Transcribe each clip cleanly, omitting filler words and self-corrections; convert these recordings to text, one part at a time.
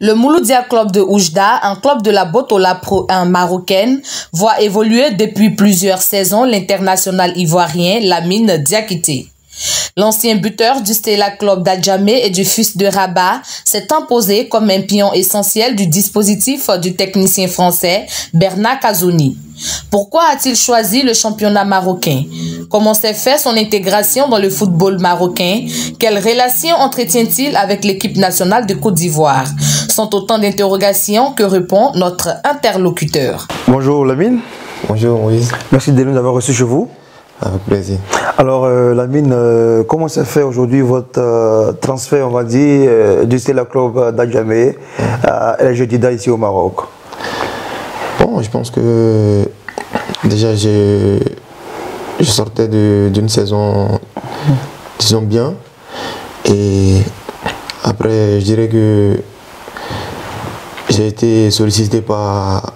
Le Mouloudia Club de Oujda, un club de la Botola Pro 1 marocaine, voit évoluer depuis plusieurs saisons l'international ivoirien Lamine Diakité. L'ancien buteur du Stella Club d'Adjamé et du FUS de Rabat s'est imposé comme un pion essentiel du dispositif du technicien français Bernard Cazzoni. Pourquoi a-t-il choisi le championnat marocain? Comment s'est fait son intégration dans le football marocain? Quelles relations entretient-il avec l'équipe nationale de Côte d'Ivoire? Sont autant d'interrogations que répond notre interlocuteur. Bonjour Lamine. Bonjour Moïse. Merci de nous avoir reçus chez vous. Avec plaisir. Alors Lamine, comment s'est fait aujourd'hui votre transfert, on va dire, du Stella Club d'Adjamé à El Jadida ici au Maroc? Bon, je pense que déjà je sortais d'une saison, disons bien, et après je dirais que j'ai été sollicité par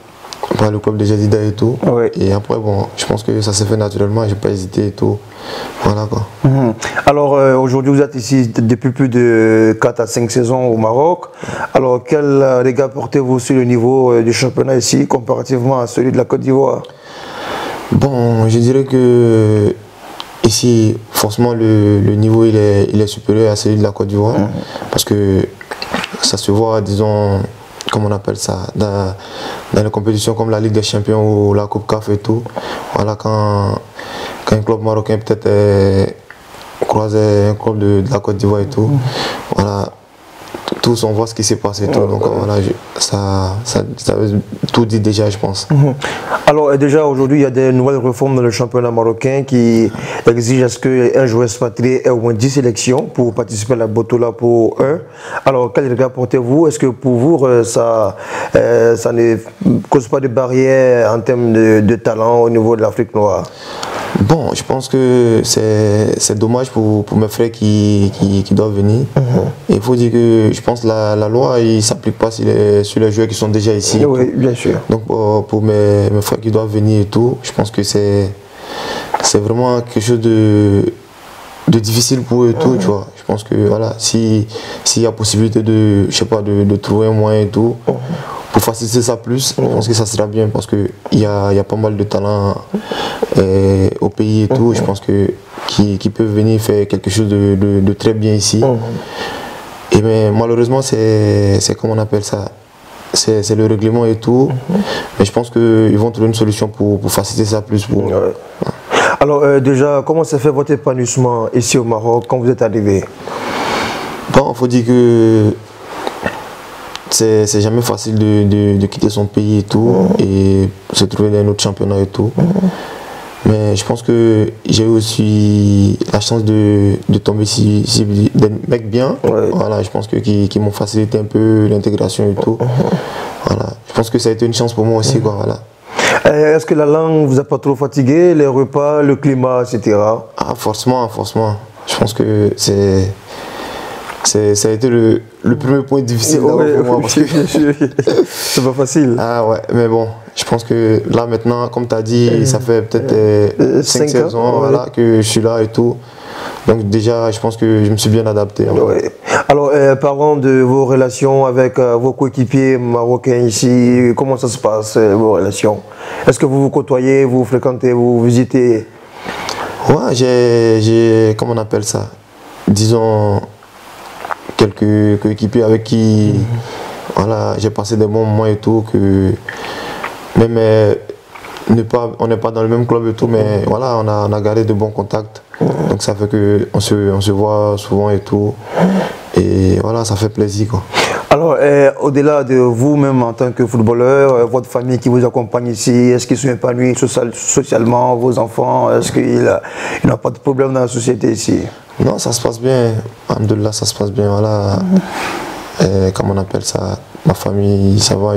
le club de Jadida et tout. Oui. Et après, bon, je pense que ça s'est fait naturellement, j'ai pas hésité et tout. Voilà quoi. Alors aujourd'hui, vous êtes ici depuis plus de 4 à 5 saisons au Maroc. Alors quel regard portez-vous sur le niveau du championnat ici comparativement à celui de la Côte d'Ivoire? Bon, je dirais que ici, forcément, le niveau il est supérieur à celui de la Côte d'Ivoire. Parce que ça se voit, disons, comme on appelle ça, dans les compétitions comme la Ligue des Champions ou la Coupe CAF et tout. Voilà, quand un club marocain peut-être croise un club de la Côte d'Ivoire et tout, voilà, tous on voit ce qui s'est passé et tout. Donc voilà, ça veut tout dit déjà, je pense. Alors déjà aujourd'hui, il y a des nouvelles réformes dans le championnat marocain qui exigent à ce qu'un joueur expatrié ait au moins 10 sélections pour participer à la Botola Pro 1. Alors quel regard portez-vous? Est-ce que pour vous, ça ne cause pas de barrière en termes de talent au niveau de l'Afrique noire? Bon, je pense que c'est dommage pour mes frères qui doivent venir. Il faut dire que je pense que la loi ne s'applique pas sur les joueurs qui sont déjà ici. Oui, bien sûr. Donc pour mes frères qui doivent venir et tout, je pense que c'est vraiment quelque chose de difficile pour eux et tout, tu vois. Je pense que voilà, s'il y a possibilité de, je sais pas, de trouver un moyen et tout, pour faciliter ça plus, je pense que ça sera bien parce qu'il y a pas mal de talents au pays et tout. Je pense qu'ils peuvent venir faire quelque chose de très bien ici. Et mais malheureusement, c'est comment on appelle ça, c'est le règlement et tout. Mais je pense qu'ils vont trouver une solution pour faciliter ça plus. Alors déjà, comment s'est fait votre épanouissement ici au Maroc quand vous êtes arrivé? Bon, il faut dire que c'est jamais facile de quitter son pays et tout et se trouver dans un autre championnat et tout. Mais je pense que j'ai eu aussi la chance de tomber ici des mecs bien. Voilà, je pense qui m'ont facilité un peu l'intégration et tout. Voilà, je pense que ça a été une chance pour moi aussi, quoi. Voilà. Est-ce que la langue vous a pas trop fatigué, les repas, le climat, etc.? Ah, forcément. Je pense que ça a été le premier point difficile pour moi. C'est pas facile. Ah ouais, mais bon, je pense que là maintenant, comme tu as dit, ça fait peut-être 5 saisons voilà, que je suis là et tout. Donc déjà, je pense que je me suis bien adapté. Alors, parlons de vos relations avec vos coéquipiers marocains ici. Comment ça se passe, vos relations? Est-ce que vous vous côtoyez, vous fréquentez, vous visitez? Ouais, j'ai comment on appelle ça? Disons, quelques coéquipiers avec qui voilà, j'ai passé des bons moments et tout, que même on n'est pas dans le même club et tout, mais voilà, on a gardé de bons contacts. Donc ça fait qu'on se voit souvent et tout. Et voilà, ça fait plaisir, quoi. Alors, au-delà de vous-même en tant que footballeur, votre famille qui vous accompagne ici, est-ce qu'ils sont épanouis socialement, vos enfants? Est-ce qu'ils n'ont pas de problème dans la société ici? Non, ça se passe bien. Alhamdoulilah, ça se passe bien. Voilà. Comment on appelle ça? Ma famille, ça va.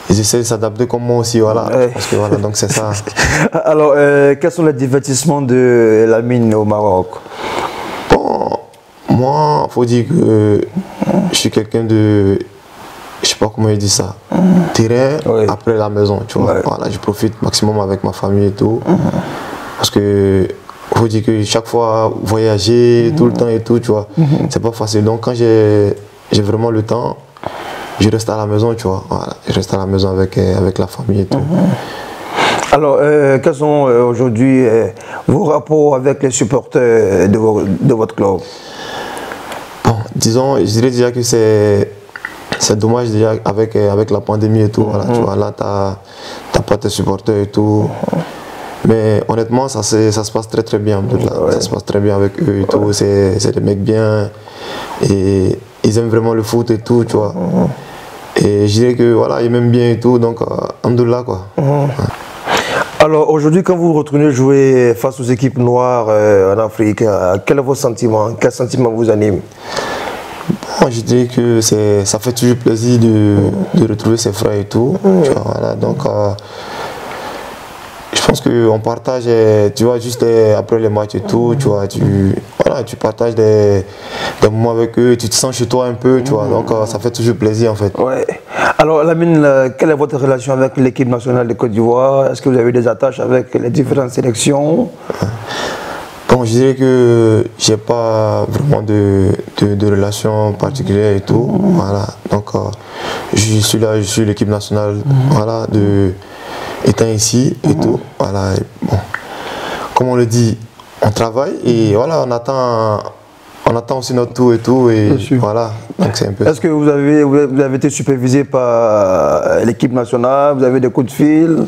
Ils essaient de s'adapter comme moi aussi, voilà. Parce que voilà, donc c'est ça. Alors, quels sont les divertissements de Lamine au Maroc? Bon, moi, il faut dire que je suis quelqu'un de, je sais pas comment il dit ça, terrain après la maison, tu vois. Voilà, je profite maximum avec ma famille et tout. Parce que faut dire que chaque fois, voyager tout le temps et tout, tu vois, c'est pas facile. Donc quand j'ai vraiment le temps, je reste à la maison, tu vois. Voilà, je reste à la maison avec la famille et tout. Alors, quels sont aujourd'hui vos rapports avec les supporters de votre club? Bon, disons, je dirais déjà que c'est dommage déjà avec la pandémie et tout. Voilà, tu vois, là, t'as pas tes supporters et tout. Mais honnêtement, ça se passe très très bien. Là. Ça se passe très bien avec eux et tout. C'est des mecs bien. Et ils aiment vraiment le foot et tout, tu vois. Et je dirais que voilà, ils m'aiment bien et tout. Donc, alhamdoulilah, quoi. Alors aujourd'hui, quand vous retournez jouer face aux équipes noires en Afrique, quel est vos sentiments? Quel sentiment vous anime? Bon, je dirais que ça fait toujours plaisir de retrouver ses frères et tout. Tu vois, voilà, donc, je pense qu'on partage, tu vois, juste après les matchs et tout, tu vois, tu partages des moments avec eux, tu te sens chez toi un peu, tu vois, donc ça fait toujours plaisir en fait. Ouais. Alors Lamine, quelle est votre relation avec l'équipe nationale de Côte d'Ivoire? Est-ce que vous avez des attaches avec les différentes sélections? Bon, je dirais que j'ai pas vraiment de relation particulière et tout, voilà, donc je suis là, je suis l'équipe nationale, voilà, étant ici et tout, voilà, et bon, comme on le dit, on travaille et voilà, on attend aussi notre tour et tout, et voilà, donc c'est un peu. Est-ce que vous avez été supervisé par l'équipe nationale? Vous avez des coups de fil?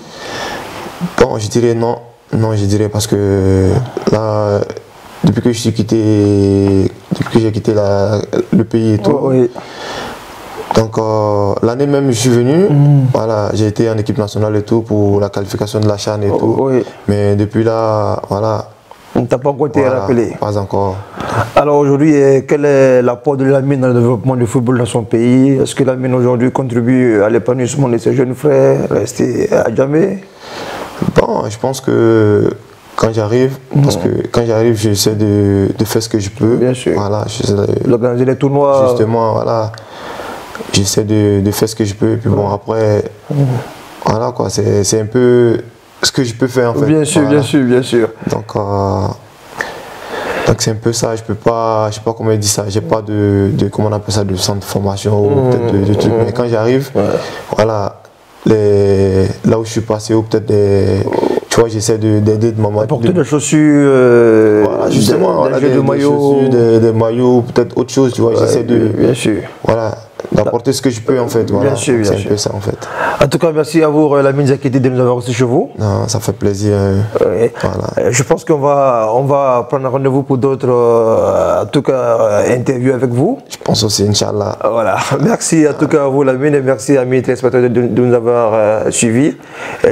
Bon, je dirais non, je dirais parce que là, depuis que j'ai quitté le pays et tout. Oui. Donc l'année même je suis venu, voilà, j'ai été en équipe nationale et tout pour la qualification de la CHAN et tout. Oui. Mais depuis là, voilà. On ne t'a pas encore été rappelé? Pas encore. Alors aujourd'hui, quel est l'apport de Lamine dans le développement du football dans son pays? Est-ce que Lamine aujourd'hui contribue à l'épanouissement de ses jeunes frères restés à jamais? Bon, je pense que quand j'arrive, j'essaie de faire ce que je peux. Bien sûr. Voilà, d'organiser les tournois. Justement, voilà. J'essaie de faire ce que je peux. Et puis bon, après, voilà quoi, c'est un peu ce que je peux faire en fait. Bien sûr, voilà. bien sûr. Donc c'est un peu ça, je sais pas comment il dit ça, j'ai pas de comment on appelle ça, de centre de formation ou peut-être de trucs. Mais quand j'arrive, voilà, là où je suis passé, ou peut-être tu vois, j'essaie d'aider de maman. Apporter des chaussures, voilà, justement, des maillots, des maillots, peut-être autre chose, tu vois, j'essaie de. Bien sûr. Voilà, d'apporter ce que je peux en fait. Voilà. Bien sûr, c'est un peu ça en fait. En tout cas, merci à vous, Lamine Diakité, de nous avoir reçus chez vous. Non, ça fait plaisir. Voilà. Je pense qu'on va prendre rendez-vous pour d'autres, en tout cas, interviews avec vous. Je pense aussi, Inch'Allah. Voilà. Merci en tout cas à vous, Lamine, et merci à mes téléspectateurs de nous avoir suivis.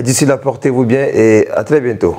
D'ici là, portez-vous bien et à très bientôt.